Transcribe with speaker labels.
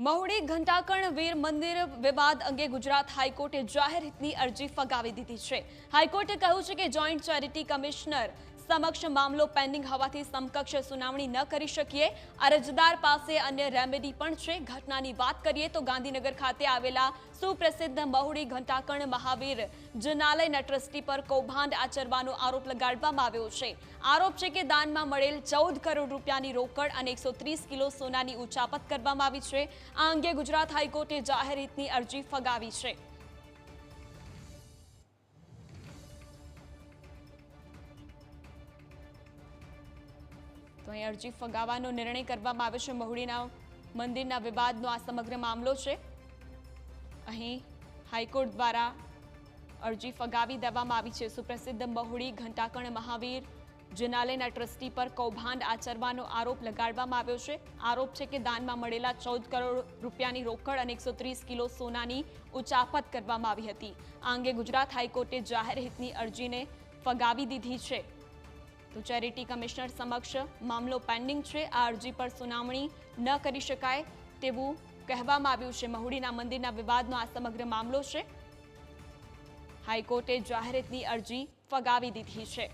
Speaker 1: મહુડી ઘંટાકર્ણ વીર મંદિર વિવાદ અંગે ગુજરાત હાઈકોર્ટે જાહેર હિતની અરજી ફગાવી દીધી છે। હાઈકોર્ટે કહ્યું છે કે જોઈન્ટ ચેરિટી કમિશનર સમક્ષ મામલો પેન્ડિંગ હોવાથી સમકક્ષ સુનાવણી ન કરી શકીએ। અરજદાર પાસે અન્ય રેમેડી પણ છે। ઘટનાની વાત કરીએ તો ગાંધીનગર ખાતે આવેલા સુપ્રસિદ્ધ મહુડી ઘંટાકર્ણ મહાવીર જનાલયના ટ્રસ્ટી પર કૌભાંડ આચરવાનો આરોપ લગાડવામાં આવ્યો છે। આરોપ છે કે દાનમાં મળેલ 14 કરોડ રૂપિયાની રોકડ અને 130 કિલો સોનાની ઉચાપત કરવામાં આવી છે। આ અંગે ગુજરાત હાઈકોર્ટે જાહેર હિતની અરજી ફગાવી છે। તો અહીં અરજી ફગાવવાનો નિર્ણય કરવામાં આવ્યો છે। મહુડીના મંદિરના વિવાદનો આ સમગ્ર મામલો છે। અહીં હાઈકોર્ટ દ્વારા અરજી ફગાવી દેવામાં આવી છે। સુપ્રસિદ્ધ મહુડી ઘંટાકર્ણ મહાવીર જનાલયના ટ્રસ્ટી પર કૌભાંડ આચરવાનો આરોપ લગાડવામાં આવ્યો છે। આરોપ છે કે દાનમાં મળેલા 14 કરોડ રૂપિયાની રોકડ અને 130 કિલો સોનાની ઉચાપત કરવામાં આવી હતી। આ અંગે ગુજરાત હાઈકોર્ટે જાહેર હિતની અરજીને ફગાવી દીધી છે। તો ચેરિટી કમિશનર સમક્ષ મામલો પેન્ડિંગ છે। આ અરજી પર સુનાવણી ન કરી શકાય તેવું કહેવામાં આવ્યું છે। મહુડીના મંદિરના વિવાદનો આ સમગ્ર મામલો છે। હાઈકોર્ટે જાહેર હિતની અરજી ફગાવી દીધી છે।